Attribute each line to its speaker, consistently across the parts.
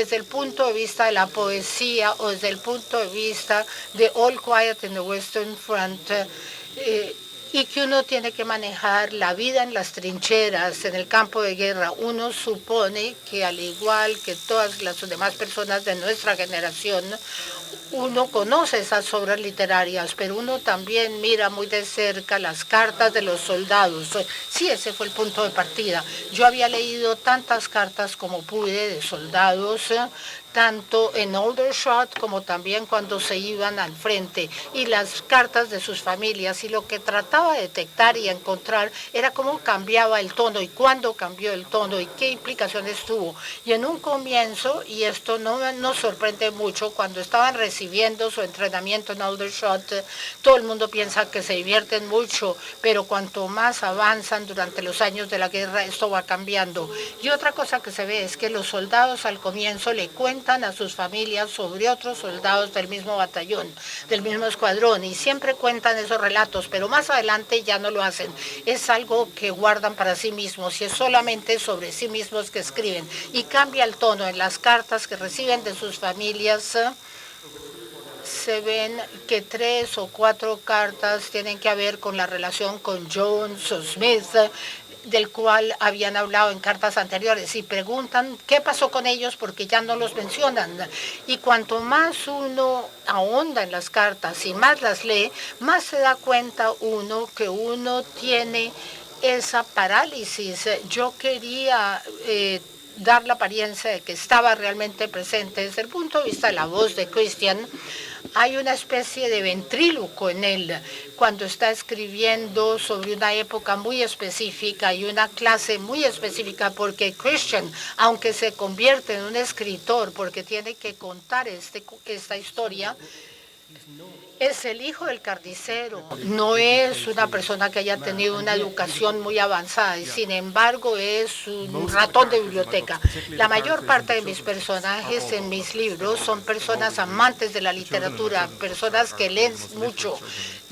Speaker 1: desde el punto de vista de la poesía o desde el punto de vista de All Quiet in the Western Front, y que uno tiene que manejar la vida en las trincheras, en el campo de guerra. Uno supone que, al igual que todas las demás personas de nuestra generación, uno conoce esas obras literarias, pero uno también mira muy de cerca las cartas de los soldados. Sí, ese fue el punto de partida. Yo había leído tantas cartas como pude de soldados, tanto en Aldershot como también cuando se iban al frente, y las cartas de sus familias, y lo que trataba de detectar y encontrar era cómo cambiaba el tono y cuándo cambió el tono y qué implicaciones tuvo. Y en un comienzo, y esto no nos sorprende mucho, cuando estaban recibiendo su entrenamiento en Aldershot, todo el mundo piensa que se divierten mucho, pero cuanto más avanzan durante los años de la guerra, esto va cambiando. Y otra cosa que se ve es que los soldados al comienzo le cuentan a sus familias sobre otros soldados del mismo batallón, del mismo escuadrón, y siempre cuentan esos relatos, pero más adelante ya no lo hacen. Es algo que guardan para sí mismos y es solamente sobre sí mismos que escriben. Y cambia el tono en las cartas que reciben de sus familias. Se ven que 3 o 4 cartas tienen que ver con la relación con Jones o Smith, del cual habían hablado en cartas anteriores, y preguntan qué pasó con ellos porque ya no los mencionan. Y cuanto más uno ahonda en las cartas y más las lee, más se da cuenta uno que uno tiene esa parálisis. Yo quería dar la apariencia de que estaba realmente presente. Desde el punto de vista de la voz de Christian, hay una especie de ventríloco en él cuando está escribiendo sobre una época muy específica y una clase muy específica, porque Christian, aunque se convierte en un escritor porque tiene que contar esta historia, es el hijo del carnicero, no es una persona que haya tenido una educación muy avanzada, y sin embargo es un ratón de biblioteca. La mayor parte de mis personajes en mis libros son personas amantes de la literatura, personas que leen mucho.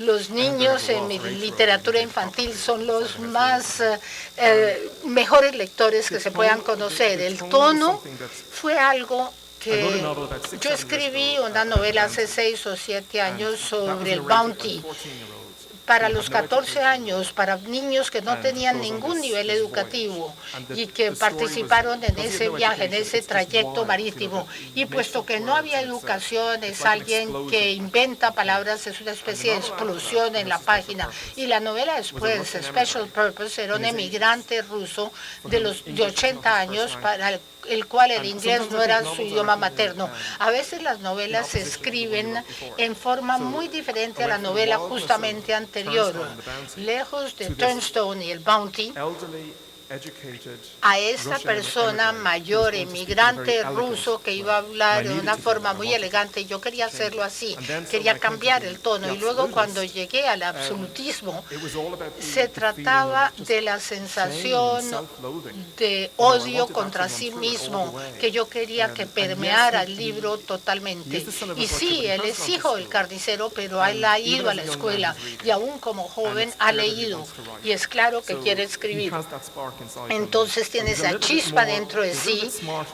Speaker 1: Los niños en mi literatura infantil son los más mejores lectores que se puedan conocer. El tono fue algo que yo escribí una novela hace 6 o 7 años sobre el Bounty para los 14 años, para niños que no tenían ningún nivel educativo y que participaron en ese viaje, en ese trayecto marítimo. Y puesto que no había educación, es alguien que inventa palabras, es una especie de explosión en la página. Y la novela después, Special Purpose, era un emigrante ruso de 80 años para el cual el inglés no era su idioma materno. A veces las novelas se escriben en forma muy diferente a la novela justamente anterior. Lejos de Turnstone y el Bounty, a esta persona mayor, emigrante ruso, que iba a hablar de una forma muy elegante, yo quería hacerlo así, quería cambiar el tono. Y luego, cuando llegué al absolutismo, se trataba de la sensación de odio contra sí mismo que yo quería que permeara el libro totalmente. Y sí, él es hijo del carnicero, pero él ha ido a la escuela y aún como joven ha leído, y es claro que quiere escribir. Entonces tiene esa chispa dentro de sí,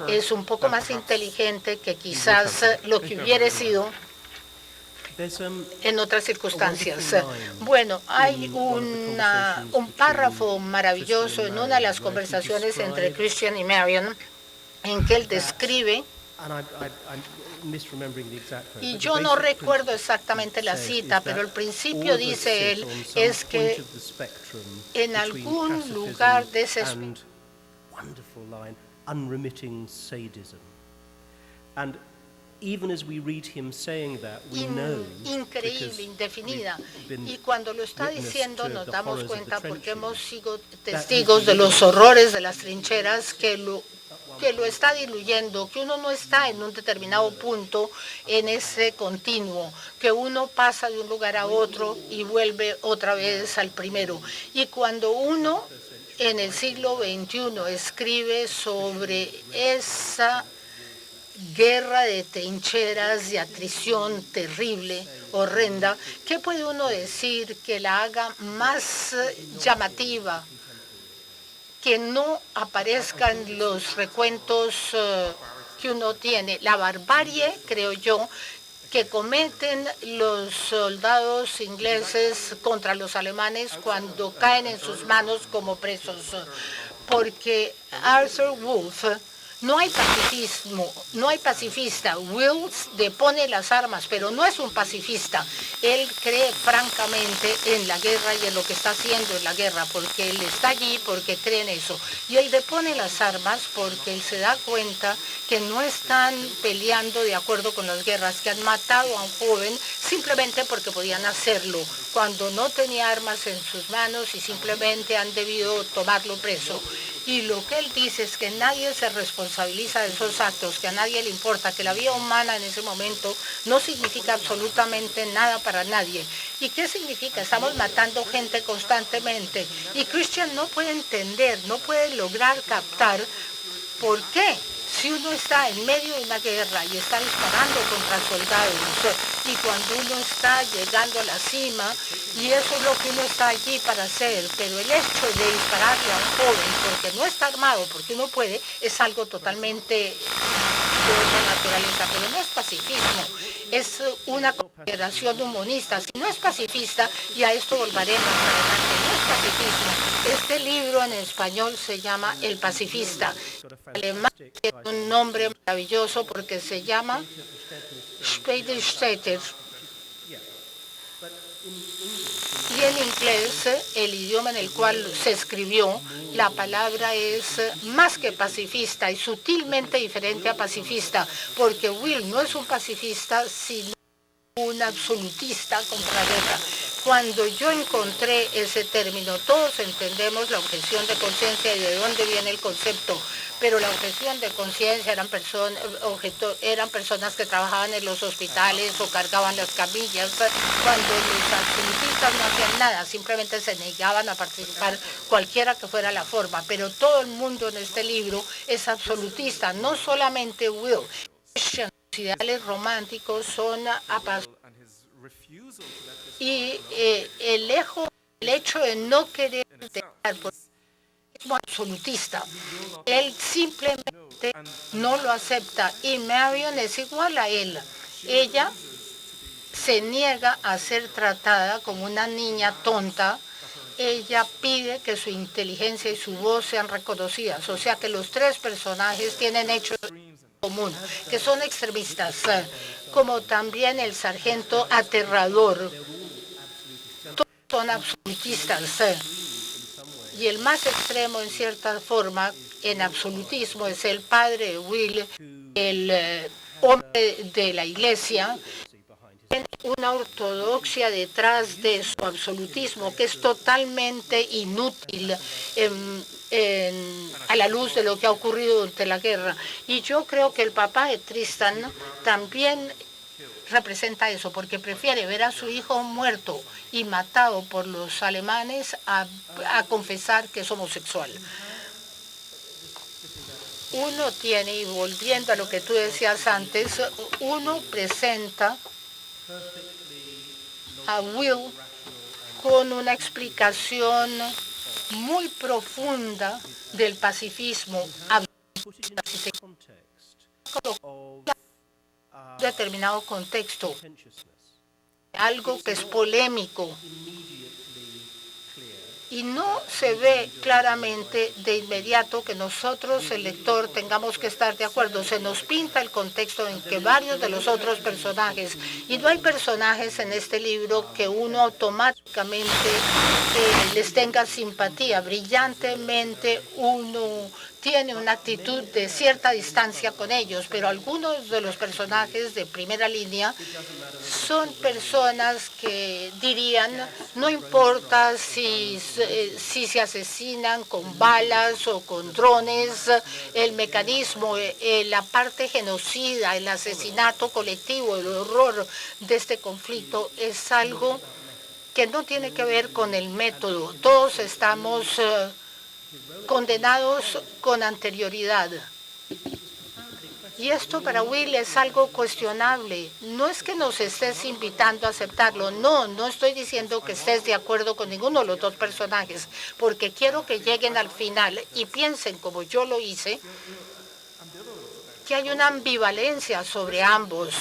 Speaker 1: es un poco más inteligente que quizás lo que hubiera sido en otras circunstancias. Bueno, hay un párrafo maravilloso en una de las conversaciones entre Christian y Marion en que él describe, y yo no recuerdo exactamente la cita, pero al principio dice él, es que en algún lugar de ese increíble, indefinida. Y cuando lo está diciendo nos damos cuenta, porque hemos sido testigos de los horrores de las trincheras, que lo está diluyendo, que uno no está en un determinado punto en ese continuo, que uno pasa de un lugar a otro y vuelve otra vez al primero. Y cuando uno en el siglo XXI escribe sobre esa guerra de trincheras, de atrición terrible, horrenda, ¿qué puede uno decir que la haga más llamativa? Que no aparezcan los recuentos que que uno tiene, la barbarie, creo yo, que cometen los soldados ingleses contra los alemanes cuando caen en sus manos como presos. Porque Arthur Wolfe, no hay pacifismo, no hay pacifista. Wills depone las armas, pero no es un pacifista. Él cree francamente en la guerra y en lo que está haciendo en la guerra, porque él está allí, porque cree en eso. Y él depone las armas porque él se da cuenta que no están peleando de acuerdo con las guerras, que han matado a un joven simplemente porque podían hacerlo, cuando no tenía armas en sus manos y simplemente han debido tomarlo preso. Y lo que él dice es que nadie se responsabiliza de esos actos, que a nadie le importa, que la vida humana en ese momento no significa absolutamente nada para nadie. ¿Y qué significa? Estamos matando gente constantemente. Y Christian no puede entender, no puede lograr captar por qué. Si uno está en medio de una guerra y está disparando contra soldados, y cuando uno está llegando a la cima, y eso es lo que uno está allí para hacer, pero el hecho de dispararle a un joven porque no está armado, porque uno puede, es algo totalmente de otra naturaleza, pero no es pacifismo, es una consideración humanista. Si no es pacifista, y a esto volveremos adelante, no es pacifismo. Este libro en español se llama El Pacifista. En alemán tiene un nombre maravilloso porque se llama Spätstädter. Y en inglés, el idioma en el cual se escribió, la palabra es más que pacifista y sutilmente diferente a pacifista, porque Will no es un pacifista, sino un absolutista contra la guerra. Cuando yo encontré ese término, todos entendemos la objeción de conciencia y de dónde viene el concepto, pero la objeción de conciencia eran personas que trabajaban en los hospitales o cargaban las camillas, cuando los absolutistas no hacían nada, simplemente se negaban a participar cualquiera que fuera la forma. Pero todo el mundo en este libro es absolutista, no solamente Will. Los ideales románticos son apasionados. Y el hecho de no querer dejar por el absolutista, él simplemente no lo acepta. Y Marion es igual a él. Ella se niega a ser tratada como una niña tonta. Ella pide que su inteligencia y su voz sean reconocidas. O sea que los tres personajes tienen hechos común, que son extremistas, como también el sargento aterrador. Todos son absolutistas. Y el más extremo, en cierta forma, en absolutismo, es el padre de Will, el hombre de la iglesia. Tiene una ortodoxia detrás de su absolutismo que es totalmente inútil a la luz de lo que ha ocurrido durante la guerra. Y yo creo que el papá de Tristan también representa eso, porque prefiere ver a su hijo muerto y matado por los alemanes a confesar que es homosexual. Uno tiene, y volviendo a lo que tú decías antes, uno presenta a Will con una explicación muy profunda del pacifismo, determinado contexto, algo que es polémico y no se ve claramente de inmediato que nosotros, el lector, tengamos que estar de acuerdo. Se nos pinta el contexto en que varios de los otros personajes, y no hay personajes en este libro que uno automáticamente les tenga simpatía. Brillantemente uno tiene una actitud de cierta distancia con ellos, pero algunos de los personajes de primera línea son personas que dirían, no importa si se asesinan con balas o con drones, el mecanismo, la parte genocida, el asesinato colectivo, el horror de este conflicto es algo que no tiene que ver con el método. Todos estamos condenados con anterioridad. Y esto para Will es algo cuestionable. No es que nos estés invitando a aceptarlo. No, no estoy diciendo que estés de acuerdo con ninguno de los dos personajes, porque quiero que lleguen al final y piensen como yo lo hice. que hay una ambivalencia sobre ambos.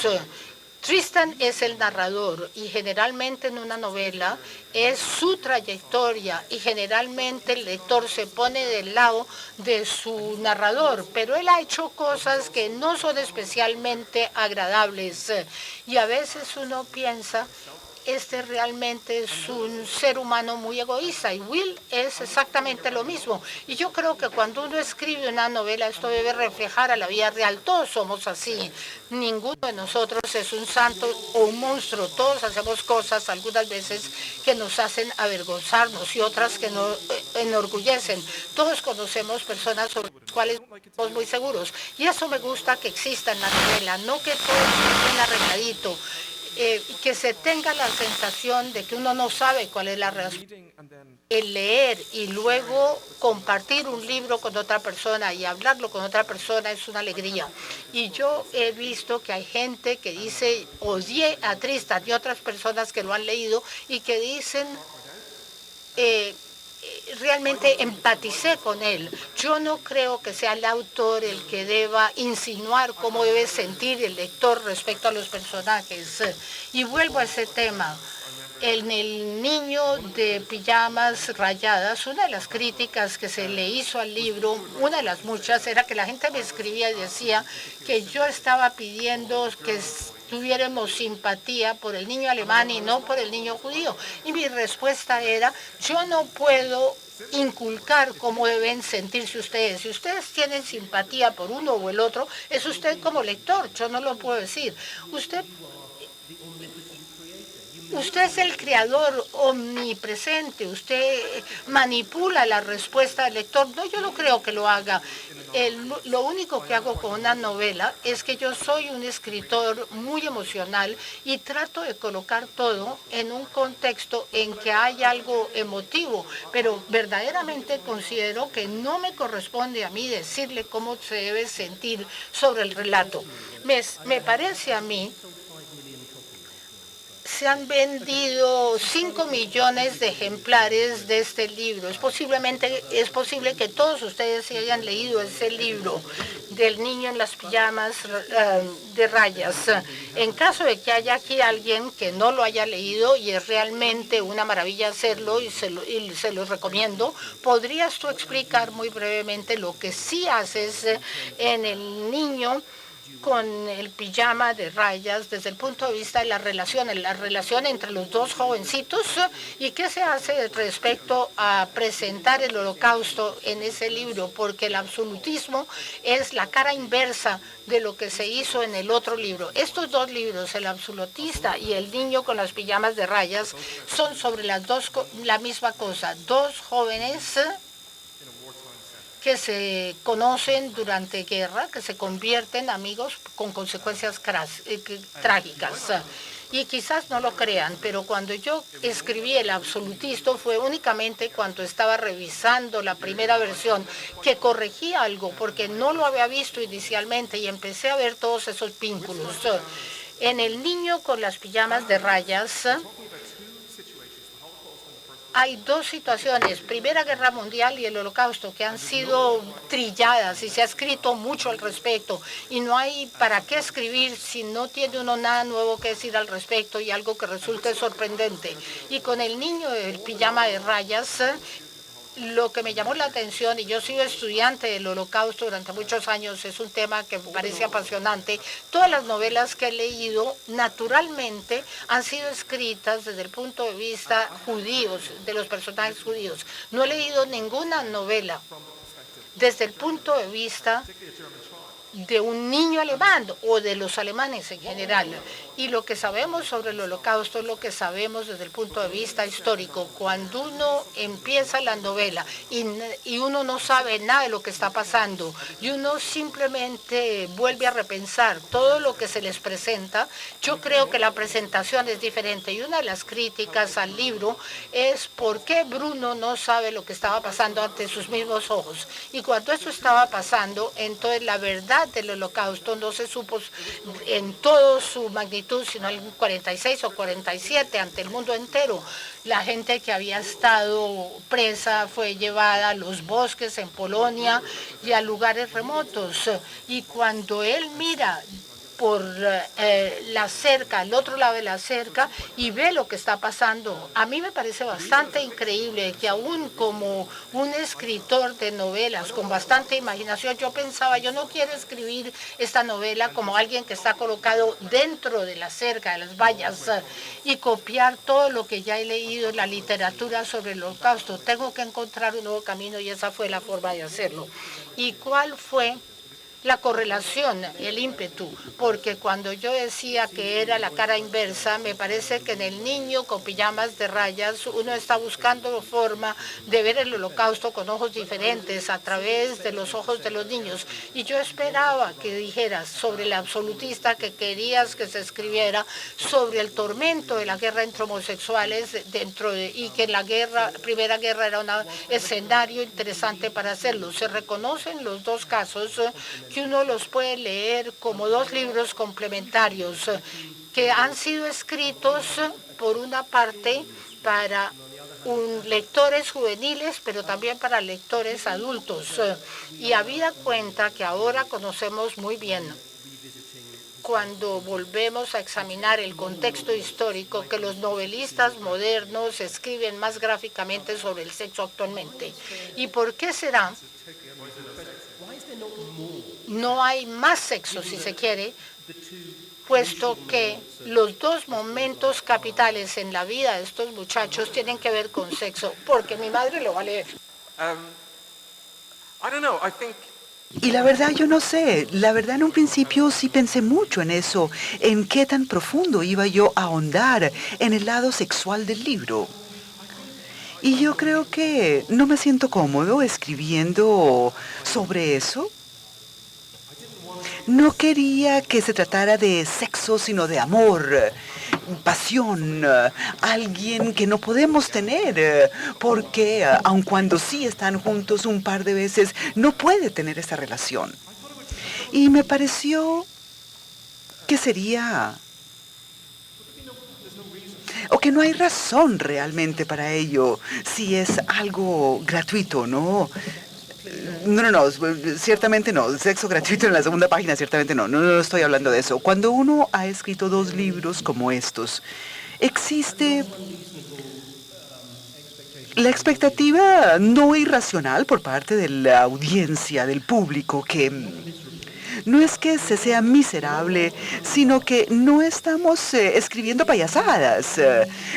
Speaker 1: Tristan es el narrador y generalmente en una novela es su trayectoria y generalmente el lector se pone del lado de su narrador, pero él ha hecho cosas que no son especialmente agradables y a veces uno piensa este realmente es un ser humano muy egoísta y Will es exactamente lo mismo. Y yo creo que cuando uno escribe una novela esto debe reflejar a la vida real. Todos somos así. Ninguno de nosotros es un santo o un monstruo. Todos hacemos cosas algunas veces que nos hacen avergonzarnos y otras que nos enorgullecen. Todos conocemos personas sobre las cuales estamos muy seguros. Y eso me gusta que exista en la novela, no que todo esté bien arregladito. Que se tenga la sensación de que uno no sabe cuál es la razón. El leer y luego compartir un libro con otra persona y hablarlo con otra persona es una alegría. Y yo he visto que hay gente que dice, odié a Tristan y otras personas que lo han leído y que dicen, realmente empaticé con él. Yo no creo que sea el autor el que deba insinuar cómo debe sentir el lector respecto a los personajes. Y vuelvo a ese tema. En el niño de pijamas rayadas, una de las críticas que se le hizo al libro, una de las muchas, era que la gente me escribía y decía que yo estaba pidiendo que tuviéramos simpatía por el niño alemán y no por el niño judío. Y mi respuesta era, yo no puedo inculcar cómo deben sentirse ustedes. Si ustedes tienen simpatía por uno o el otro, es usted como lector, yo no lo puedo decir. Usted es el creador omnipresente, usted manipula la respuesta del lector. No, yo no creo que lo haga. Lo único que hago con una novela es que yo soy un escritor muy emocional y trato de colocar todo en un contexto en que hay algo emotivo, pero verdaderamente considero que no me corresponde a mí decirle cómo se debe sentir sobre el relato. Me parece a mí se han vendido 5 millones de ejemplares de este libro. Es posible que todos ustedes se hayan leído ese libro del niño en las pijamas de rayas. En caso de que haya aquí alguien que no lo haya leído, y es realmente una maravilla hacerlo y se lo recomiendo, ¿podrías tú explicar muy brevemente lo que sí haces en el niño con el pijama de rayas desde el punto de vista de la relación entre los dos jovencitos y qué se hace respecto a presentar el holocausto en ese libro? Porque el absolutismo es la cara inversa de lo que se hizo en el otro libro. Estos dos libros, El absolutista y El niño con las pijamas de rayas, son sobre la misma cosa. Dos jóvenes que se conocen durante guerra, que se convierten amigos con consecuencias trágicas. Y quizás no lo crean, pero cuando yo escribí El absolutista fue únicamente cuando estaba revisando la primera versión, que corregí algo porque no lo había visto inicialmente y empecé a ver todos esos vínculos. En El niño con las pijamas de rayas hay dos situaciones, Primera Guerra Mundial y el Holocausto, que han sido trilladas y se ha escrito mucho al respecto. Y no hay para qué escribir si no tiene uno nada nuevo que decir al respecto y algo que resulte sorprendente. Y con el niño del pijama de rayas, lo que me llamó la atención, y yo he sido estudiante del Holocausto durante muchos años, es un tema que me parece apasionante. Todas las novelas que he leído, naturalmente, han sido escritas desde el punto de vista judíos, de los personajes judíos. No he leído ninguna novela desde el punto de vista de un niño alemán o de los alemanes en general. Y lo que sabemos sobre el Holocausto es lo que sabemos desde el punto de vista histórico. Cuando uno empieza la novela y uno no sabe nada de lo que está pasando y uno simplemente vuelve a repensar todo lo que se les presenta, yo creo que la presentación es diferente. Y una de las críticas al libro es por qué Bruno no sabe lo que estaba pasando ante sus mismos ojos. Y cuando eso estaba pasando, entonces la verdad verdad del Holocausto no se supo en toda su magnitud, sino en 46 o 47 ante el mundo entero. La gente que había estado presa fue llevada a los bosques en Polonia y a lugares remotos. Y cuando él mira por la cerca, al otro lado de la cerca, y ve lo que está pasando. A mí me parece bastante increíble que aún como un escritor de novelas con bastante imaginación, yo pensaba, yo no quiero escribir esta novela como alguien que está colocado dentro de la cerca, de las vallas, y copiar todo lo que ya he leído en la literatura sobre el Holocausto. Tengo que encontrar un nuevo camino y esa fue la forma de hacerlo. ¿Y cuál fue la correlación, el ímpetu? Porque cuando yo decía que era la cara inversa, me parece que en el niño con pijamas de rayas uno está buscando forma de ver el Holocausto con ojos diferentes a través de los ojos de los niños. Y yo esperaba que dijeras sobre el absolutista que querías que se escribiera sobre el tormento de la guerra entre homosexuales y que la Primera Guerra era un escenario interesante para hacerlo. Se reconocen los dos casos que uno los puede leer como dos libros complementarios que han sido escritos por una parte para lectores juveniles, pero también para lectores adultos. Y habida cuenta que ahora conocemos muy bien, cuando volvemos a examinar el contexto histórico, que los novelistas modernos escriben más gráficamente sobre el sexo actualmente. ¿Y por qué será? No hay más sexo, si se quiere, puesto que los dos momentos capitales en la vida de estos muchachos tienen que ver con sexo, porque mi madre lo va a leer.
Speaker 2: Y la verdad, yo no sé. La verdad, en un principio sí pensé mucho en eso, en qué tan profundo iba yo a ahondar en el lado sexual del libro. Y yo creo que no me siento cómodo escribiendo sobre eso. No quería que se tratara de sexo, sino de amor, pasión, alguien que no podemos tener, porque aun cuando sí están juntos un par de veces, no puede tener esa relación. Y me pareció que sería, o que no hay razón realmente para ello, si es algo gratuito, ¿no? No, ciertamente no. Sexo gratuito en la segunda página, ciertamente no estoy hablando de eso. Cuando uno ha escrito dos libros como estos, existe la expectativa no irracional por parte de la audiencia, del público, que no es que se sea miserable, sino que no estamos escribiendo payasadas.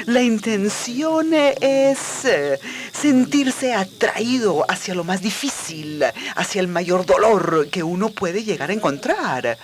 Speaker 2: La intención es sentirse atraído hacia lo más difícil, hacia el mayor dolor que uno puede llegar a encontrar.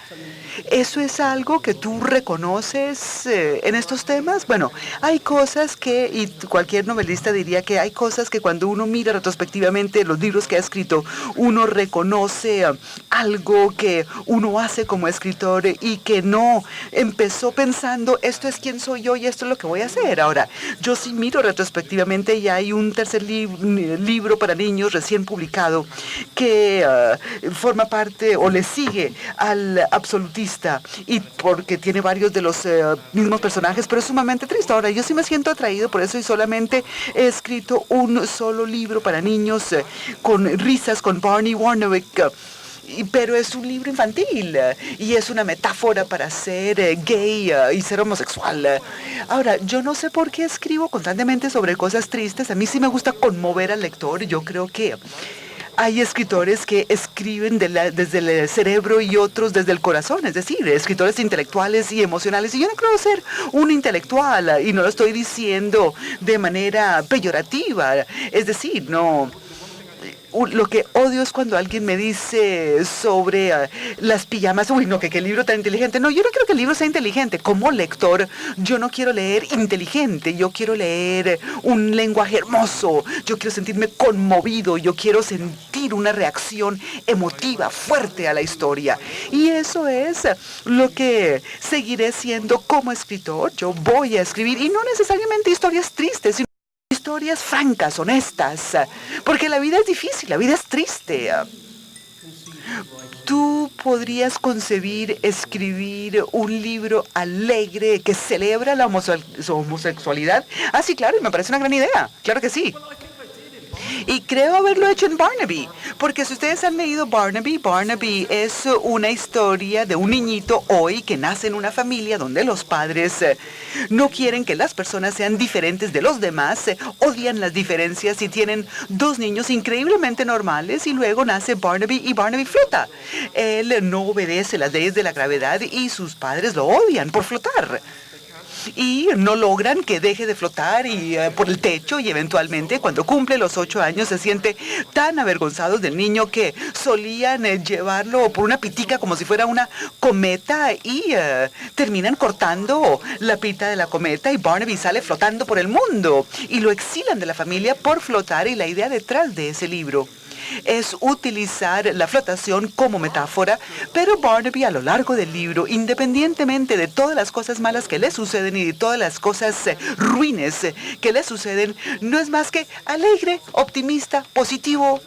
Speaker 2: ¿Eso es algo que tú reconoces en estos temas? Bueno, hay cosas que, y cualquier novelista diría que hay cosas que cuando uno mira retrospectivamente los libros que ha escrito, uno reconoce algo que uno hace como escritor y que no empezó pensando, esto es quién soy yo y esto es lo que voy a hacer. Ahora, yo sí miro retrospectivamente y hay un tercer libro para niños recién publicado que forma parte o le sigue al absolutista y porque tiene varios de los mismos personajes, pero es sumamente triste. Ahora, yo sí me siento atraído por eso y solamente he escrito un solo libro para niños con risas, con Barney Warnowick. Pero es un libro infantil y es una metáfora para ser gay y ser homosexual. Ahora, yo no sé por qué escribo constantemente sobre cosas tristes. A mí sí me gusta conmover al lector. Yo creo que hay escritores que escriben desde el cerebro y otros desde el corazón, es decir, escritores intelectuales y emocionales. Y yo no creo ser un intelectual y no lo estoy diciendo de manera peyorativa. Es decir, no. Lo que odio es cuando alguien me dice sobre las pijamas, uy, no, que qué libro tan inteligente. No, yo no quiero que el libro sea inteligente. Como lector, yo no quiero leer inteligente, yo quiero leer un lenguaje hermoso, yo quiero sentirme conmovido, yo quiero sentir una reacción emotiva fuerte a la historia. Y eso es lo que seguiré siendo como escritor. Yo voy a escribir, y no necesariamente historias tristes, sino historias francas, honestas, porque la vida es difícil, la vida es triste. Tú podrías concebir escribir un libro alegre que celebra la homosexualidad? Ah, sí, claro, me parece una gran idea. Claro que sí. Y creo haberlo hecho en Barnaby, porque si ustedes han leído Barnaby, Barnaby es una historia de un niñito hoy que nace en una familia donde los padres no quieren que las personas sean diferentes de los demás, odian las diferencias y tienen dos niños increíblemente normales y luego nace Barnaby y Barnaby flota. Él no obedece las leyes de la gravedad y sus padres lo odian por flotar. Y no logran que deje de flotar y por el techo y eventualmente cuando cumple los 8 años se siente tan avergonzados del niño que solían llevarlo por una pitica como si fuera una cometa y terminan cortando la pita de la cometa y Barnaby sale flotando por el mundo y lo exilan de la familia por flotar y la idea detrás de ese libro es utilizar la flotación como metáfora, pero Barnaby a lo largo del libro, independientemente de todas las cosas malas que le suceden y de todas las cosas ruines que le suceden, no es más que alegre, optimista, positivo.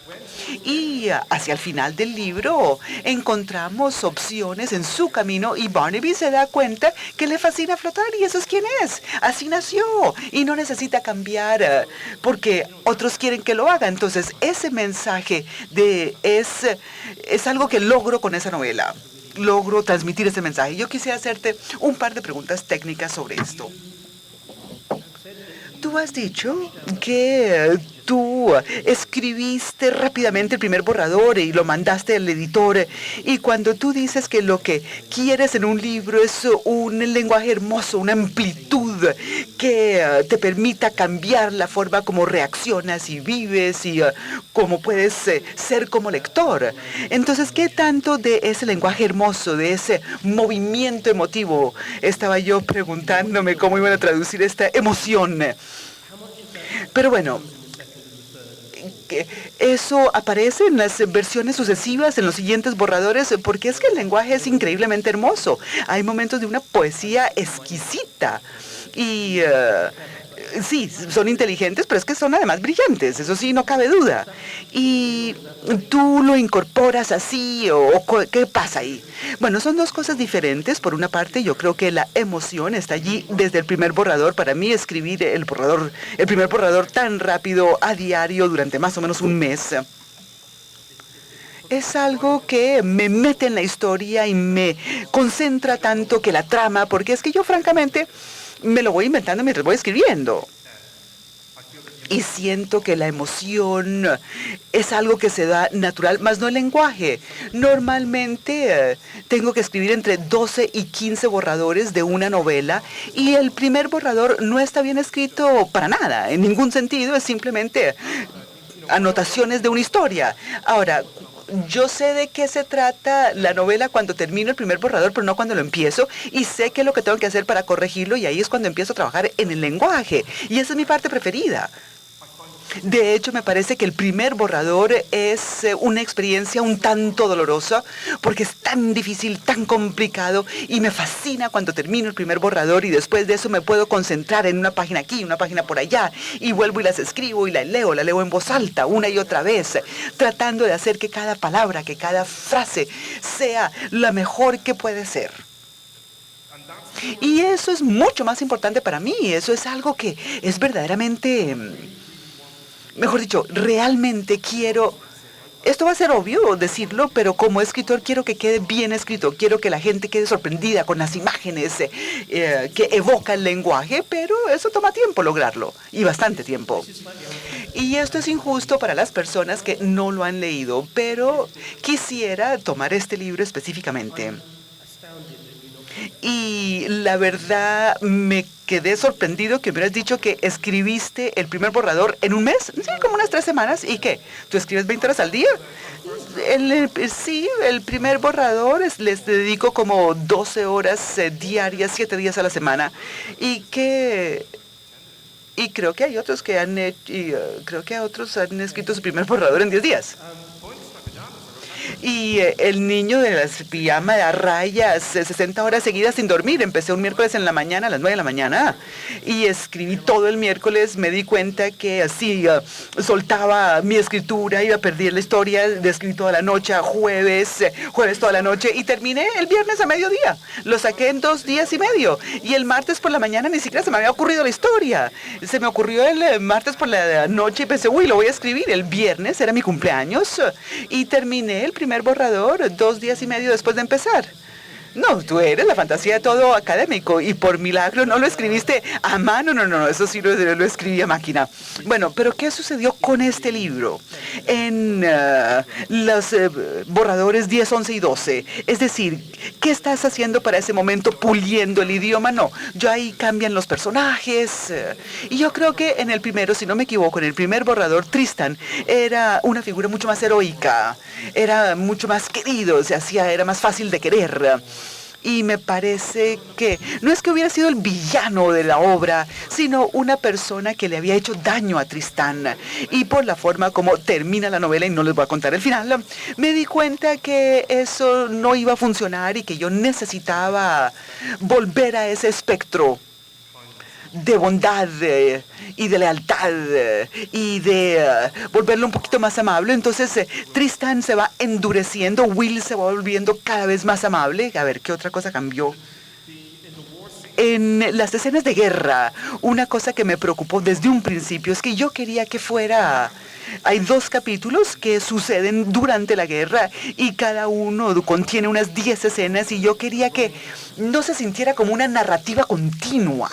Speaker 2: Y hacia el final del libro encontramos opciones en su camino y Barnaby se da cuenta que le fascina flotar y eso es quien es. Así nació y no necesita cambiar porque otros quieren que lo haga. Entonces ese mensaje es algo que logro con esa novela. Logro transmitir ese mensaje. Yo quisiera hacerte un par de preguntas técnicas sobre esto. Tú has dicho que tú escribiste rápidamente el primer borrador y lo mandaste al editor. Y cuando tú dices que lo que quieres en un libro es un lenguaje hermoso, una amplitud que te permita cambiar la forma como reaccionas y vives y cómo puedes ser como lector. Entonces, ¿qué tanto de ese lenguaje hermoso, de ese movimiento emotivo, estaba yo preguntándome cómo iban a traducir esta emoción? Pero bueno, eso aparece en las versiones sucesivas, en los siguientes borradores, porque es que el lenguaje es increíblemente hermoso. Hay momentos de una poesía exquisita y sí, son inteligentes, pero es que son además brillantes, eso sí, no cabe duda. Y tú lo incorporas así, ¿qué pasa ahí? Bueno, son dos cosas diferentes. Por una parte, yo creo que la emoción está allí desde el primer borrador. Para mí, escribir el primer borrador tan rápido a diario durante más o menos un mes, es algo que me mete en la historia y me concentra tanto que la trama, porque es que yo francamente me lo voy inventando mientras voy escribiendo. Y siento que la emoción es algo que se da natural, más no el lenguaje. Normalmente tengo que escribir entre 12 y 15 borradores de una novela y el primer borrador no está bien escrito para nada, en ningún sentido, es simplemente anotaciones de una historia. Ahora, yo sé de qué se trata la novela cuando termino el primer borrador, pero no cuando lo empiezo, y sé qué es lo que tengo que hacer para corregirlo, y ahí es cuando empiezo a trabajar en el lenguaje. Y esa es mi parte preferida. De hecho, me parece que el primer borrador es una experiencia un tanto dolorosa porque es tan difícil, tan complicado y me fascina cuando termino el primer borrador y después de eso me puedo concentrar en una página aquí, una página por allá y vuelvo y las escribo y la leo en voz alta una y otra vez, tratando de hacer que cada palabra, que cada frase sea la mejor que puede ser. Y eso es mucho más importante para mí, eso es algo que es verdaderamente... Mejor dicho, realmente quiero, esto va a ser obvio decirlo, pero como escritor quiero que quede bien escrito, quiero que la gente quede sorprendida con las imágenes que evoca el lenguaje, pero eso toma tiempo lograrlo, y bastante tiempo. Y esto es injusto para las personas que no lo han leído, pero quisiera tomar este libro específicamente. Y la verdad me quedé sorprendido que me hubieras dicho que escribiste el primer borrador en un mes. Sí, como unas 3 semanas. ¿Y qué? ¿Tú escribes 20 horas al día? Sí, el primer borrador les dedico como 12 horas diarias, 7 días a la semana. Y creo que hay otros que creo que otros han escrito su primer borrador en 10 días. Y el niño de las pijama de a rayas, 60 horas seguidas sin dormir. Empecé un miércoles en la mañana, a las 9 de la mañana, y escribí todo el miércoles. Me di cuenta que así soltaba mi escritura, iba a perder la historia, de escribir toda la noche, a jueves toda la noche, y terminé el viernes a mediodía. Lo saqué en 2 días y medio. Y el martes por la mañana ni siquiera se me había ocurrido la historia. Se me ocurrió el martes por la noche y pensé, uy, lo voy a escribir. El viernes era mi cumpleaños y terminé el primer borrador 2 días y medio después de empezar. No, tú eres la fantasía de todo académico y por milagro no lo escribiste a mano, no, eso sí lo escribí a máquina. Bueno, pero ¿qué sucedió con este libro? En los borradores 10, 11 y 12, es decir, ¿qué estás haciendo para ese momento puliendo el idioma? No, yo ahí cambian los personajes y yo creo que en el primero, si no me equivoco, en el primer borrador, Tristan era una figura mucho más heroica, era mucho más querido, era más fácil de querer. Y me parece que no es que hubiera sido el villano de la obra, sino una persona que le había hecho daño a Tristán. Y por la forma como termina la novela, y no les voy a contar el final, me di cuenta que eso no iba a funcionar y que yo necesitaba volver a ese espectro de bondad y de lealtad y de volverlo un poquito más amable. Entonces Tristan se va endureciendo, Will se va volviendo cada vez más amable. A ver, ¿qué otra cosa cambió? En las escenas de guerra, una cosa que me preocupó desde un principio es que yo quería que fuera... Hay 2 capítulos que suceden durante la guerra y cada uno contiene unas 10 escenas y yo quería que no se sintiera como una narrativa continua,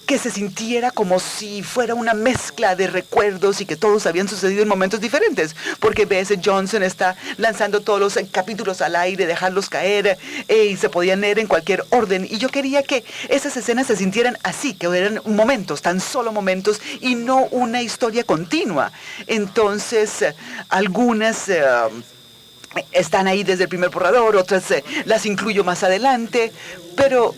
Speaker 2: que se sintiera como si fuera una mezcla de recuerdos y que todos habían sucedido en momentos diferentes, porque B.S. Johnson está lanzando todos los capítulos al aire, dejarlos caer, y se podían leer en cualquier orden, y yo quería que esas escenas se sintieran así, que eran momentos, tan solo momentos, y no una historia continua. Entonces, algunas... están ahí desde el primer borrador, otras las incluyo más adelante, pero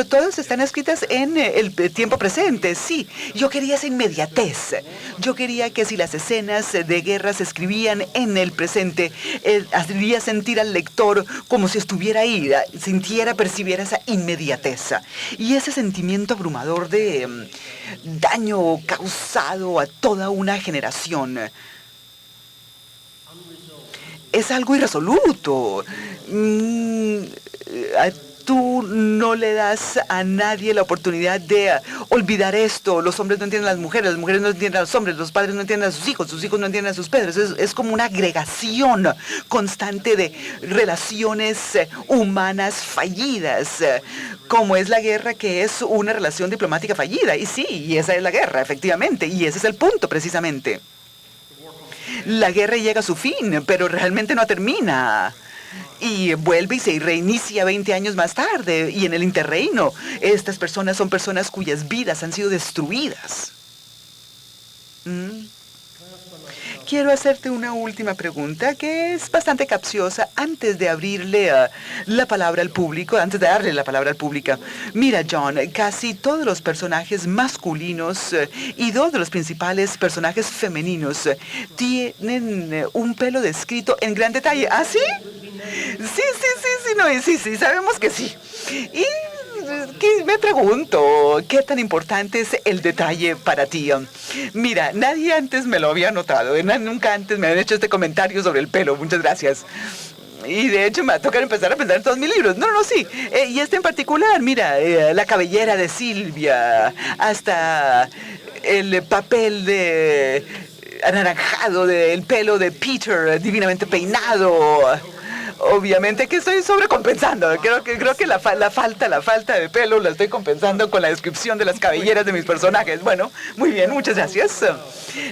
Speaker 2: todas están escritas en el tiempo presente, sí. Yo quería esa inmediatez. Yo quería que si las escenas de guerra se escribían en el presente, haría sentir al lector como si estuviera ahí, sintiera, percibiera esa inmediatez. Y ese sentimiento abrumador de daño causado a toda una generación. Es algo irresoluto. Tú no le das a nadie la oportunidad de olvidar esto. Los hombres no entienden a las mujeres no entienden a los hombres, los padres no entienden a sus hijos no entienden a sus padres. Es como una agregación constante de relaciones humanas fallidas, como es la guerra, que es una relación diplomática fallida. Y sí, y esa es la guerra, efectivamente, y ese es el punto precisamente. La guerra llega a su fin, pero realmente no termina. Y vuelve y se reinicia 20 años más tarde. Y en el interreino, estas personas son personas cuyas vidas han sido destruidas. Quiero hacerte una última pregunta que es bastante capciosa antes de abrirle la palabra al público, antes de darle la palabra al público. Mira, John, casi todos los personajes masculinos y 2 de los principales personajes femeninos tienen un pelo descrito en gran detalle. ¿Ah, sí? Sí, sabemos que sí. Y me pregunto, ¿qué tan importante es el detalle para ti? Mira, nadie antes me lo había notado. Nunca antes me han hecho este comentario sobre el pelo. Muchas gracias. Y de hecho me va a tocar empezar a pensar en todos mis libros. No, sí. Y este en particular, mira, la cabellera de Silvia, hasta el papel de anaranjado del pelo de Peter, divinamente peinado. Obviamente que estoy sobrecompensando. Creo que la falta de pelo la estoy compensando con la descripción de las cabelleras de mis personajes. Bueno, muy bien, muchas gracias.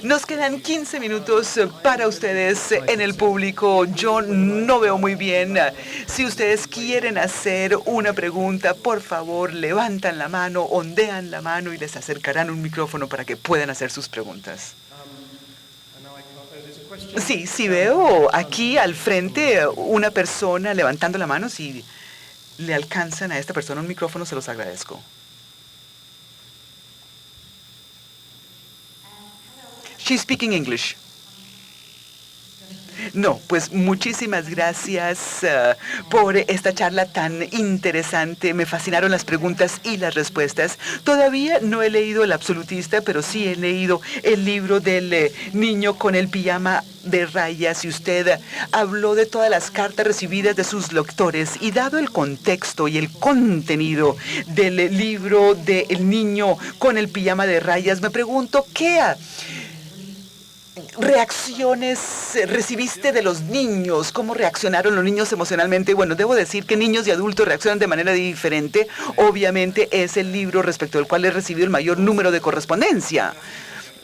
Speaker 2: Nos quedan 15 minutos para ustedes en el público. Yo no veo muy bien. Si ustedes quieren hacer una pregunta, por favor, levantan la mano, ondean la mano y les acercarán un micrófono para que puedan hacer sus preguntas. Sí, veo aquí al frente una persona levantando la mano. Si le alcanzan a esta persona un micrófono, se los agradezco. She's speaking English. No, pues muchísimas gracias por esta charla tan interesante. Me fascinaron las preguntas y las respuestas. Todavía no he leído El absolutista, pero sí he leído el libro del niño con el pijama de rayas, y usted habló de todas las cartas recibidas de sus lectores, y dado el contexto y el contenido del libro de El niño con el pijama de rayas, me pregunto qué reacciones recibiste de los niños, cómo reaccionaron los niños emocionalmente. Bueno, debo decir que niños y adultos reaccionan de manera diferente. Obviamente es el libro respecto al cual he recibido el mayor número de correspondencia.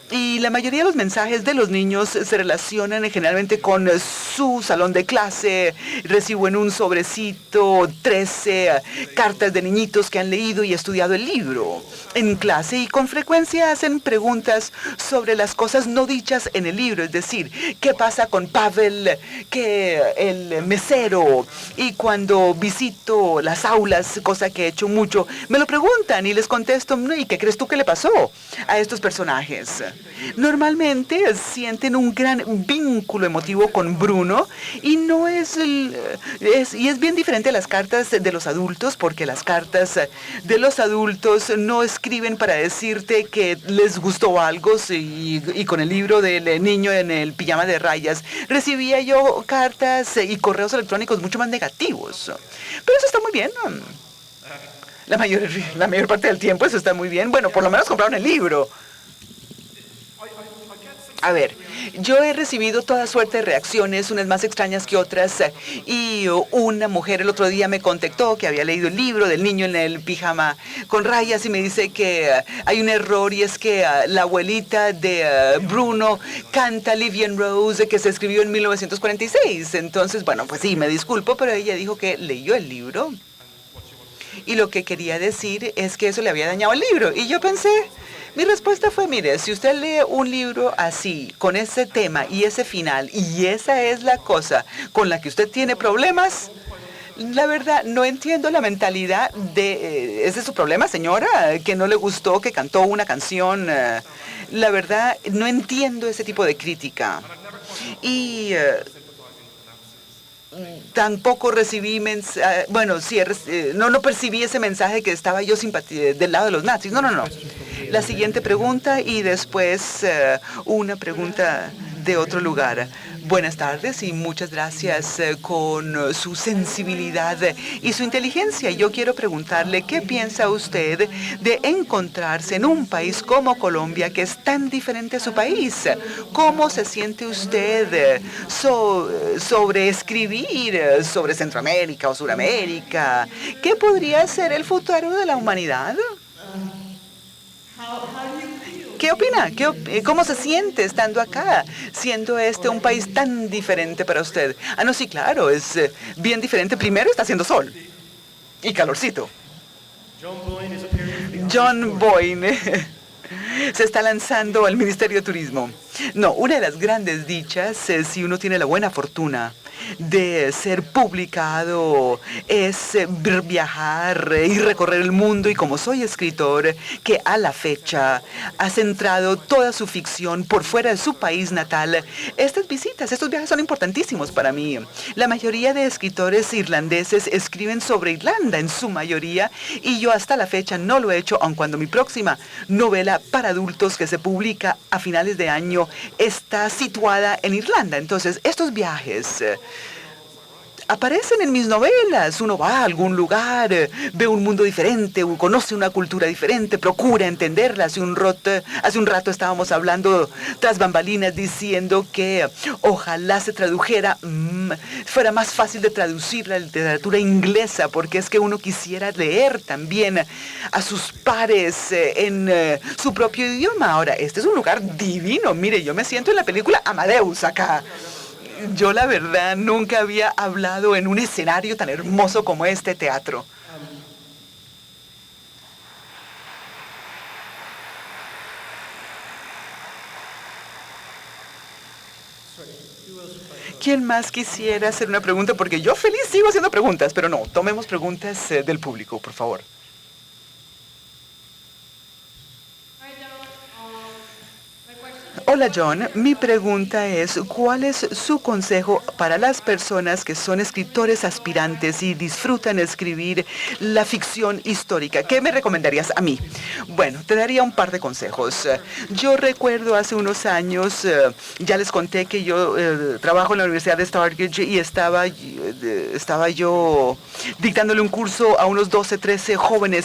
Speaker 2: Y la mayoría de los mensajes de los niños se relacionan generalmente con su salón de clase. Recibo en un sobrecito 13 cartas de niñitos que han leído y estudiado el libro en clase, y con frecuencia hacen preguntas sobre las cosas no dichas en el libro. Es decir, ¿qué pasa con Pavel, que el mesero? Y cuando visito las aulas, cosa que he hecho mucho, me lo preguntan y les contesto, ¿y qué crees tú que le pasó a estos personajes? Normalmente sienten un gran vínculo emotivo con Bruno, y no es es bien diferente a las cartas de los adultos, porque las cartas de los adultos no escriben para decirte que les gustó algo. Y con el libro del niño en el pijama de rayas recibía yo cartas y correos electrónicos mucho más negativos. Pero eso está muy bien. La mayor parte del tiempo eso está muy bien. Bueno, por lo menos compraron el libro. A ver, yo he recibido toda suerte de reacciones, unas más extrañas que otras, y una mujer el otro día me contactó que había leído el libro del niño en el pijama con rayas, y me dice que hay un error, y es que la abuelita de Bruno canta Livian Rose, que se escribió en 1946. Entonces, bueno, pues sí, me disculpo, pero ella dijo que leyó el libro, y lo que quería decir es que eso le había dañado el libro. Y yo pensé, mi respuesta fue, mire, si usted lee un libro así, con ese tema y ese final, y esa es la cosa con la que usted tiene problemas, la verdad, no entiendo la mentalidad de... ¿Ese es su problema, señora? ¿Que no le gustó que cantó una canción? La verdad, no entiendo ese tipo de crítica. Y... tampoco recibí bueno, sí, no percibí ese mensaje que estaba yo del lado de los nazis. No, no, no. La siguiente pregunta, y después una pregunta de otro lugar. Buenas tardes y muchas gracias con su sensibilidad y su inteligencia. Yo quiero preguntarle, ¿qué piensa usted de encontrarse en un país como Colombia, que es tan diferente a su país? ¿Cómo se siente usted sobre escribir sobre Centroamérica o Suramérica? ¿Qué podría ser el futuro de la humanidad? ¿Qué opina? ¿Cómo se siente estando acá, siendo este un país tan diferente para usted? Ah, no, sí, claro, es bien diferente. Primero está haciendo sol y calorcito. John Boyne se está lanzando al Ministerio de Turismo. No, una de las grandes dichas, si uno tiene la buena fortuna de ser publicado, es viajar y recorrer el mundo. Y como soy escritor que a la fecha ha centrado toda su ficción por fuera de su país natal, estas visitas, estos viajes son importantísimos para mí. La mayoría de escritores irlandeses escriben sobre Irlanda en su mayoría, y yo hasta la fecha no lo he hecho, aun cuando mi próxima novela para adultos, que se publica a finales de año, está situada en Irlanda. Entonces, estos viajes aparecen en mis novelas. Uno va a algún lugar, ve un mundo diferente, conoce una cultura diferente, procura entenderla. Hace un rato estábamos hablando tras bambalinas, diciendo que ojalá se tradujera, fuera más fácil de traducir la literatura inglesa, porque es que uno quisiera leer también a sus pares en su propio idioma. Ahora, este es un lugar divino. Mire, yo me siento en la película Amadeus acá. Yo, la verdad, nunca había hablado en un escenario tan hermoso como este teatro. ¿Quién más quisiera hacer una pregunta? Porque yo feliz sigo haciendo preguntas, pero no, tomemos preguntas del público, por favor. Hola John, mi pregunta es, ¿cuál es su consejo para las personas que son escritores aspirantes y disfrutan escribir la ficción histórica? ¿Qué me recomendarías a mí? Bueno, te daría un par de consejos. Yo recuerdo hace unos años, ya les conté que yo trabajo en la Universidad de Stargate y estaba yo dictándole un curso a unos 12, 13 jóvenes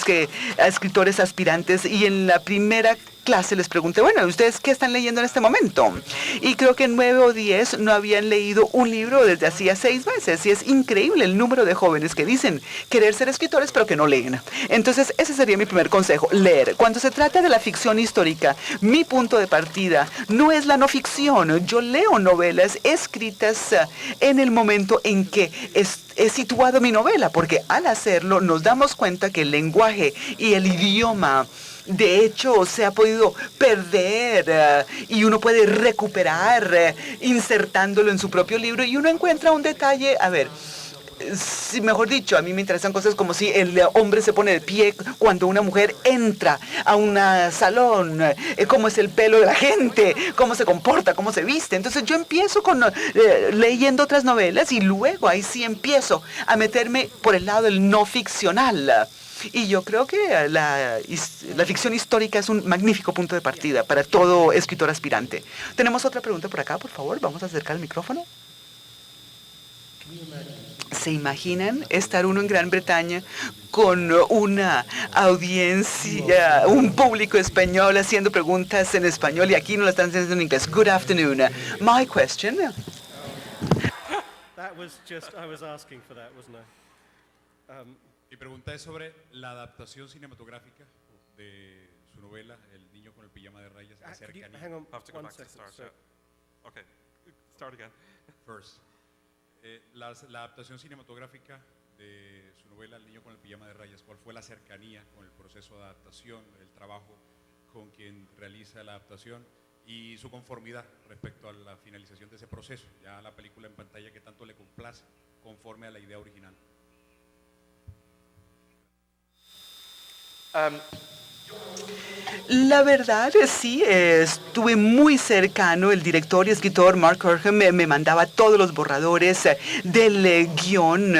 Speaker 2: escritores aspirantes, y en la primera clase les pregunté, bueno, ¿ustedes qué están leyendo en este momento? Y creo que 9 o 10 no habían leído un libro desde hacía 6 meses. Y es increíble el número de jóvenes que dicen querer ser escritores, pero que no leen. Entonces, ese sería mi primer consejo, leer. Cuando se trata de la ficción histórica, mi punto de partida no es la no ficción. Yo leo novelas escritas en el momento en que he situado mi novela, porque al hacerlo nos damos cuenta que el lenguaje y el idioma de hecho se ha podido perder y uno puede recuperar insertándolo en su propio libro, y uno encuentra un detalle, a ver, sí, mejor dicho, a mí me interesan cosas como si el hombre se pone de pie cuando una mujer entra a un salón, cómo es el pelo de la gente, cómo se comporta, cómo se viste. Entonces yo empiezo leyendo otras novelas, y luego ahí sí empiezo a meterme por el lado del no ficcional. Y yo creo que la ficción histórica es un magnífico punto de partida para todo escritor aspirante. Tenemos otra pregunta por acá, por favor. Vamos a acercar el micrófono. ¿Se imaginan estar uno en Gran Bretaña con una audiencia, un público español haciendo preguntas en español, y aquí no lo están haciendo en inglés? Good afternoon. My question.
Speaker 3: I was asking for that, wasn't I?
Speaker 4: Mi pregunta es sobre la adaptación cinematográfica de su novela El niño con el pijama de rayas, La cercanía.
Speaker 3: Hang on,
Speaker 5: Have to go
Speaker 3: one
Speaker 5: back to the
Speaker 3: second.
Speaker 5: start. Okay, start again.
Speaker 4: First, la adaptación cinematográfica de su novela El niño con el pijama de rayas, ¿cuál fue la cercanía con el proceso de adaptación, el trabajo con quien realiza la adaptación y su conformidad respecto a la finalización de ese proceso, ya la película en pantalla que tanto le complace conforme a la idea original?
Speaker 2: La verdad, sí, estuve muy cercano. El director y escritor Mark Kirkham me mandaba todos los borradores del guión,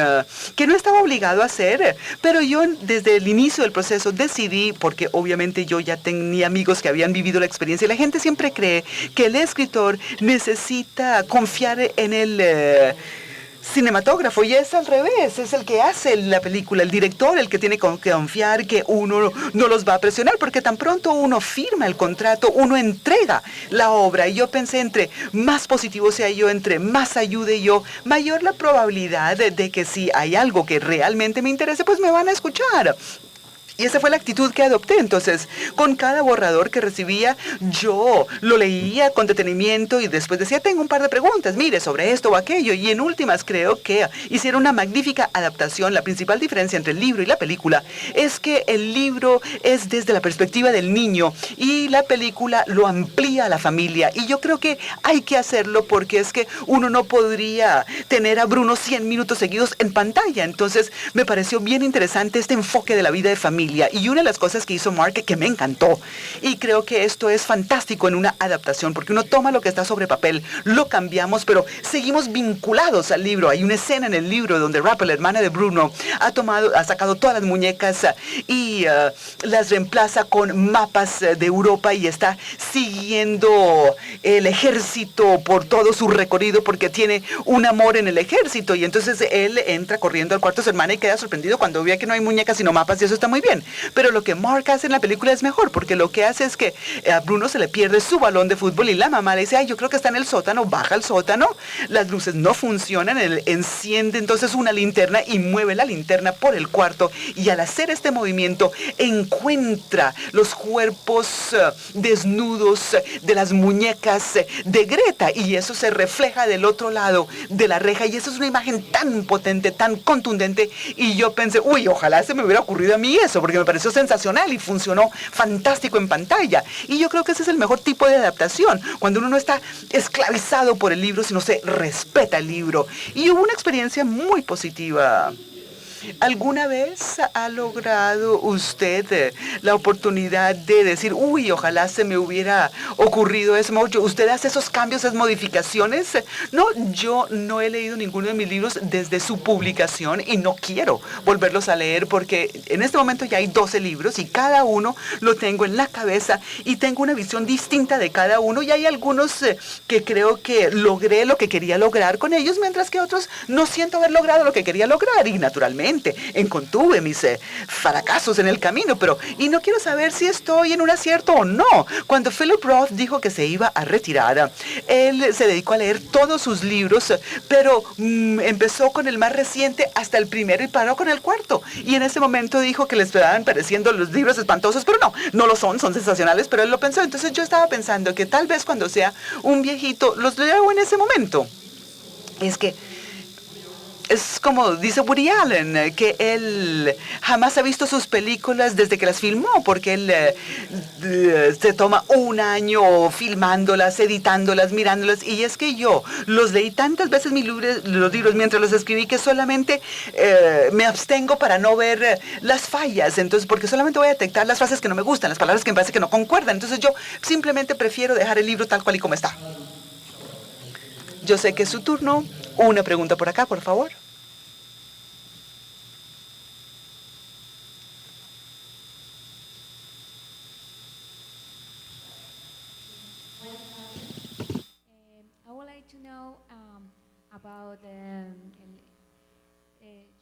Speaker 2: que no estaba obligado a hacer, pero yo desde el inicio del proceso decidí, porque obviamente yo ya tenía amigos que habían vivido la experiencia, y la gente siempre cree que el escritor necesita confiar en el cinematógrafo, y es al revés, es el que hace la película, el director, el que tiene que confiar que uno no los va a presionar, porque tan pronto uno firma el contrato, uno entrega la obra. Y yo pensé, entre más positivo sea yo, entre más ayude yo, mayor la probabilidad de que si hay algo que realmente me interese, pues me van a escuchar. Y esa fue la actitud que adopté. Entonces, con cada borrador que recibía, yo lo leía con detenimiento y después decía, tengo un par de preguntas, mire, sobre esto o aquello. Y en últimas, creo que hicieron una magnífica adaptación. La principal diferencia entre el libro y la película es que el libro es desde la perspectiva del niño y la película lo amplía a la familia. Y yo creo que hay que hacerlo, porque es que uno no podría tener a Bruno 100 minutos seguidos en pantalla. Entonces, me pareció bien interesante este enfoque de la vida de familia. Y una de las cosas que hizo Mark que me encantó, y creo que esto es fantástico en una adaptación, porque uno toma lo que está sobre papel, lo cambiamos, pero seguimos vinculados al libro. Hay una escena en el libro donde Rappel, la hermana de Bruno, ha sacado todas las muñecas y las reemplaza con mapas de Europa, y está siguiendo el ejército por todo su recorrido, porque tiene un amor en el ejército. Y entonces él entra corriendo al cuarto de su hermana y queda sorprendido cuando ve que no hay muñecas sino mapas, y eso está muy bien. Pero lo que Mark hace en la película es mejor, porque lo que hace es que a Bruno se le pierde su balón de fútbol, y la mamá le dice, ay, yo creo que está en el sótano. Baja al sótano, las luces no funcionan, él enciende entonces una linterna y mueve la linterna por el cuarto, y al hacer este movimiento encuentra los cuerpos desnudos de las muñecas de Greta, y eso se refleja del otro lado de la reja, y eso es una imagen tan potente, tan contundente. Y yo pensé, uy, ojalá se me hubiera ocurrido a mí eso, porque me pareció sensacional y funcionó fantástico en pantalla. Y yo creo que ese es el mejor tipo de adaptación, cuando uno no está esclavizado por el libro, sino se respeta el libro. Y hubo una experiencia muy positiva. ¿Alguna vez ha logrado usted la oportunidad de decir, uy, ojalá se me hubiera ocurrido eso? ¿Usted hace esos cambios, esas modificaciones? No, yo no he leído ninguno de mis libros desde su publicación y no quiero volverlos a leer porque en este momento ya hay 12 libros y cada uno lo tengo en la cabeza y tengo una visión distinta de cada uno y hay algunos que creo que logré lo que quería lograr con ellos, mientras que otros no siento haber logrado lo que quería lograr y naturalmente contuve mis fracasos en el camino, y no quiero saber si estoy en un acierto o no. Cuando Philip Roth dijo que se iba a retirar, él se dedicó a leer todos sus libros, pero empezó con el más reciente hasta el primero y paró con el cuarto. Y en ese momento dijo que le estaban pareciendo los libros espantosos, pero no lo son sensacionales, pero él lo pensó. Entonces yo estaba pensando que tal vez cuando sea un viejito los leo en ese momento. Es que es como dice Woody Allen, que él jamás ha visto sus películas desde que las filmó, porque él se toma un año filmándolas, editándolas, mirándolas. Y es que yo los leí tantas veces los libros mientras los escribí que solamente me abstengo para no ver las fallas. Entonces, porque solamente voy a detectar las frases que no me gustan, las palabras que me parece que no concuerdan. Entonces yo simplemente prefiero dejar el libro tal cual y como está. Yo sé que es su turno. Una pregunta por acá, por favor.
Speaker 6: I would like to know about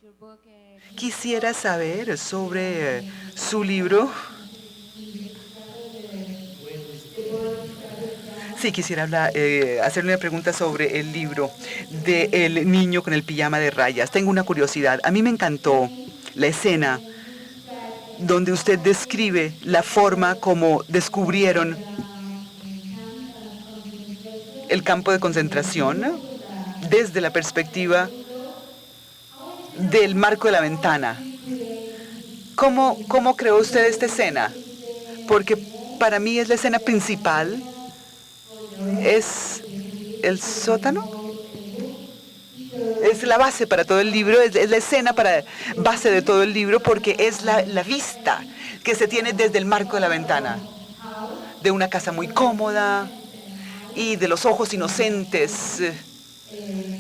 Speaker 6: your book.
Speaker 2: Quisiera saber sobre su libro. Sí, quisiera hacerle una pregunta sobre el libro de El niño con el pijama de rayas. Tengo una curiosidad. A mí me encantó la escena donde usted describe la forma como descubrieron el campo de concentración desde la perspectiva del marco de la ventana. ¿Cómo creó usted esta escena? Porque para mí es la escena principal. Es el sótano. Es la base para todo el libro, es la escena para base de todo el libro porque es la vista que se tiene desde el marco de la ventana. De una casa muy cómoda y de los ojos inocentes,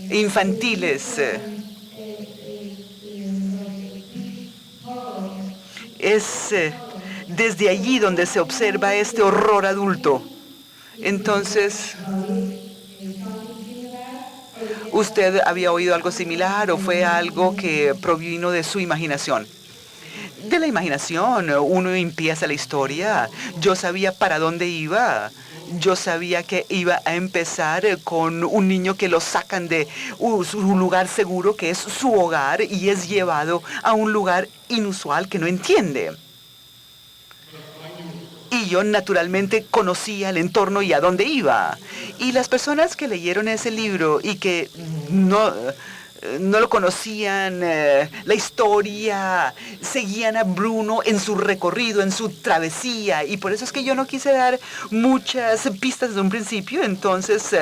Speaker 2: infantiles. Es desde allí donde se observa este horror adulto. Entonces, ¿usted había oído algo similar o fue algo que provino de su imaginación? De la imaginación, uno empieza la historia. Yo sabía para dónde iba. Yo sabía que iba a empezar con un niño que lo sacan de su lugar seguro, que es su hogar, y es llevado a un lugar inusual que no entiende. Y yo naturalmente conocía el entorno y a dónde iba. Y las personas que leyeron ese libro y que no lo conocían, la historia, seguían a Bruno en su recorrido, en su travesía, y por eso es que yo no quise dar muchas pistas desde un principio. Entonces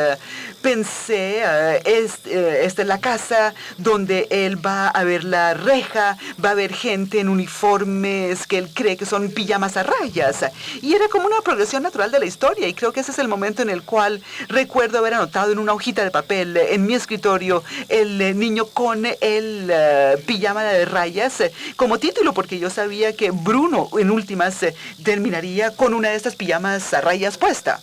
Speaker 2: pensé, esta es la casa donde él va a ver la reja, va a ver gente en uniformes que él cree que son pijamas a rayas, y era como una progresión natural de la historia, y creo que ese es el momento en el cual recuerdo haber anotado en una hojita de papel en mi escritorio el niño con el pijama de rayas como título, porque yo sabía que Bruno en últimas terminaría con una de estas pijamas a rayas puesta.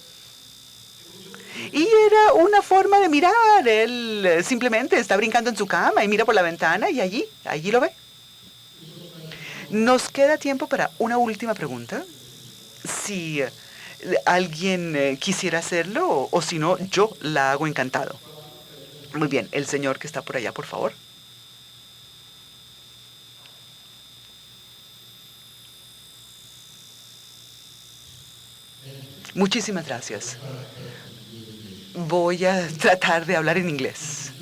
Speaker 2: Y era una forma de mirar. Él simplemente está brincando en su cama y mira por la ventana y allí lo ve. Nos queda tiempo para una última pregunta. Si alguien quisiera hacerlo o si no, yo la hago encantado. Muy bien, el señor que está por allá, por favor. Muchísimas gracias. Voy a tratar de hablar en inglés.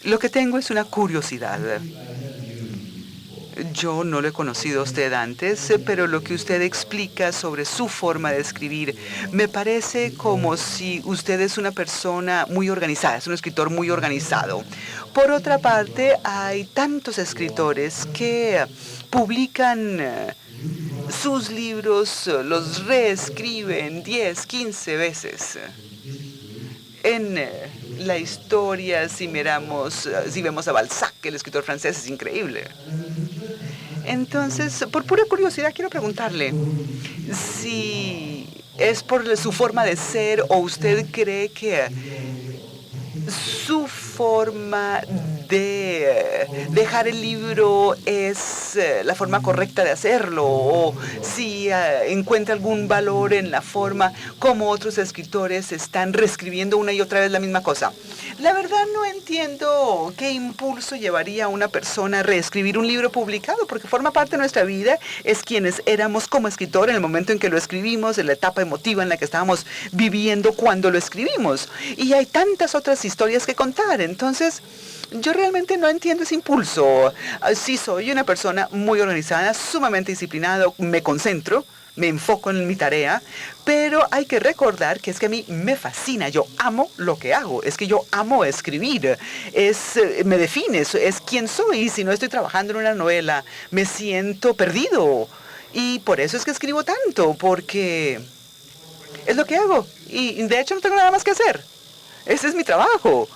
Speaker 2: Lo que tengo es una curiosidad. Yo no lo he conocido a usted antes, pero lo que usted explica sobre su forma de escribir me parece como si usted es una persona muy organizada, es un escritor muy organizado. Por otra parte, hay tantos escritores que publican sus libros, los reescriben 10, 15 veces. En la historia, si vemos a Balzac, el escritor francés, es increíble. Entonces, por pura curiosidad, quiero preguntarle si es por su forma de ser o usted cree que su forma de dejar el libro es la forma correcta de hacerlo, o si encuentra algún valor en la forma como otros escritores están reescribiendo una y otra vez la misma cosa. La verdad no entiendo qué impulso llevaría a una persona a reescribir un libro publicado, porque forma parte de nuestra vida, es quienes éramos como escritor en el momento en que lo escribimos, en la etapa emotiva en la que estábamos viviendo cuando lo escribimos. Y hay tantas otras historias que contar, entonces yo realmente no entiendo ese impulso. Sí, soy una persona muy organizada, sumamente disciplinada, me concentro, me enfoco en mi tarea, pero hay que recordar que es que a mí me fascina, yo amo lo que hago, es que yo amo escribir, me define, es quien soy, y si no estoy trabajando en una novela, me siento perdido, y por eso es que escribo tanto, porque es lo que hago, y de hecho no tengo nada más que hacer, ese es mi trabajo.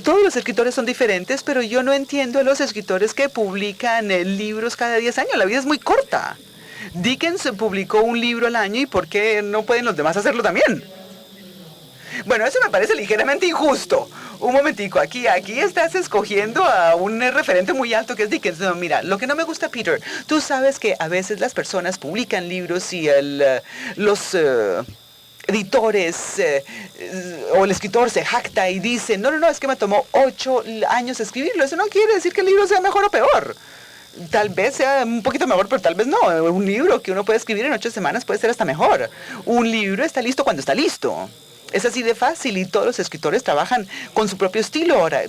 Speaker 2: Todos los escritores son diferentes, pero yo no entiendo a los escritores que publican libros cada 10 años. La vida es muy corta. Dickens publicó un libro al año, ¿y por qué no pueden los demás hacerlo también? Bueno, eso me parece ligeramente injusto. Un momentico, aquí estás escogiendo a un referente muy alto que es Dickens. No, mira, lo que no me gusta, Peter, tú sabes que a veces las personas publican libros y los editores o el escritor se jacta y dice, no, es que me tomó 8 años escribirlo. Eso no quiere decir que el libro sea mejor o peor. Tal vez sea un poquito mejor, pero tal vez no. Un libro que uno puede escribir en 8 semanas puede ser hasta mejor. Un libro está listo cuando está listo. Es así de fácil y todos los escritores trabajan con su propio estilo. Ahora,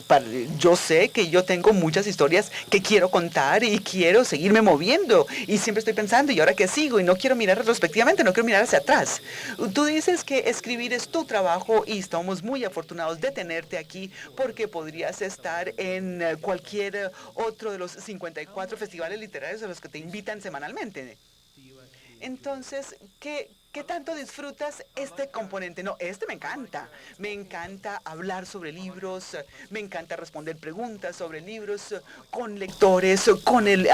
Speaker 2: yo sé que yo tengo muchas historias que quiero contar y quiero seguirme moviendo y siempre estoy pensando, ¿y ahora qué sigo? Y no quiero mirar retrospectivamente, no quiero mirar hacia atrás. Tú dices que escribir es tu trabajo y estamos muy afortunados de tenerte aquí porque podrías estar en cualquier otro de los 54 festivales literarios a los que te invitan semanalmente. Entonces, ¿qué tanto disfrutas este componente? No, me encanta. Me encanta hablar sobre libros, me encanta responder preguntas sobre libros con lectores,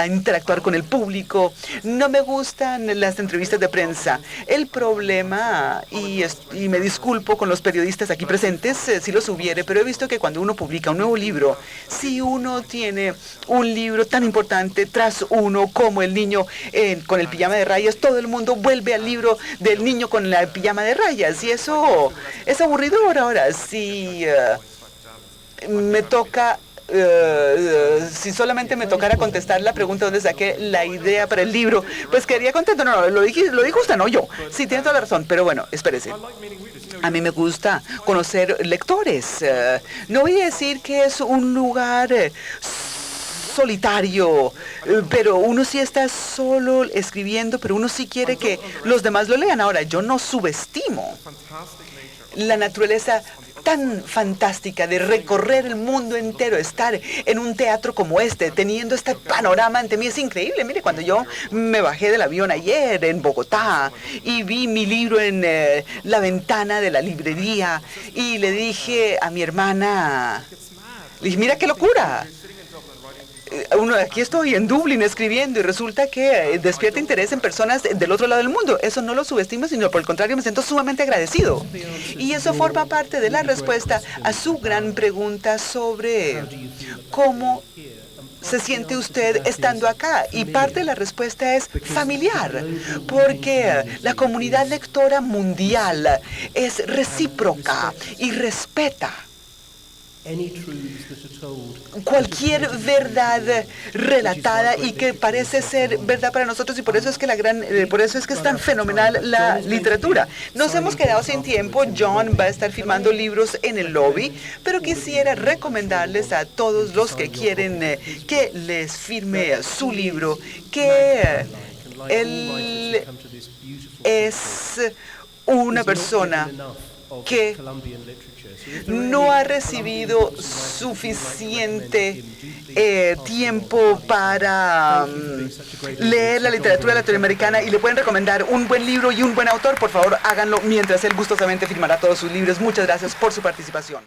Speaker 2: interactuar con el público. No me gustan las entrevistas de prensa. El problema, y me disculpo con los periodistas aquí presentes, si los hubiere, pero he visto que cuando uno publica un nuevo libro, si uno tiene un libro tan importante tras uno como El niño con el pijama de rayas, todo el mundo vuelve al libro del niño con la pijama de rayas y eso es aburridor. Ahora, si me toca, si solamente me tocara contestar la pregunta dónde saqué la idea para el libro, pues quedaría contento. No, lo dijo usted, no yo. Sí, tiene toda la razón, pero bueno, espérese. A mí me gusta conocer lectores. No voy a decir que es un lugar solitario, pero uno sí está solo escribiendo, pero uno sí quiere que los demás lo lean. Ahora, yo no subestimo la naturaleza tan fantástica de recorrer el mundo entero, estar en un teatro como este, teniendo este panorama ante mí, es increíble. Mire, cuando yo me bajé del avión ayer en Bogotá y vi mi libro en la ventana de la librería y le dije a mi hermana, le dije, mira qué locura. Aquí estoy en Dublín escribiendo y resulta que despierta interés en personas del otro lado del mundo. Eso no lo subestimo, sino por el contrario, me siento sumamente agradecido. Y eso forma parte de la respuesta a su gran pregunta sobre cómo se siente usted estando acá. Y parte de la respuesta es familiar, porque la comunidad lectora mundial es recíproca y respeta cualquier verdad relatada y que parece ser verdad para nosotros, y por eso es que por eso es que es tan fenomenal la literatura. Nos hemos quedado sin tiempo. John va a estar firmando libros en el lobby, pero quisiera recomendarles a todos los que quieren que les firme su libro que él es una persona que no ha recibido suficiente tiempo para leer la literatura latinoamericana, y le pueden recomendar un buen libro y un buen autor. Por favor, háganlo mientras él gustosamente firmará todos sus libros. Muchas gracias por su participación.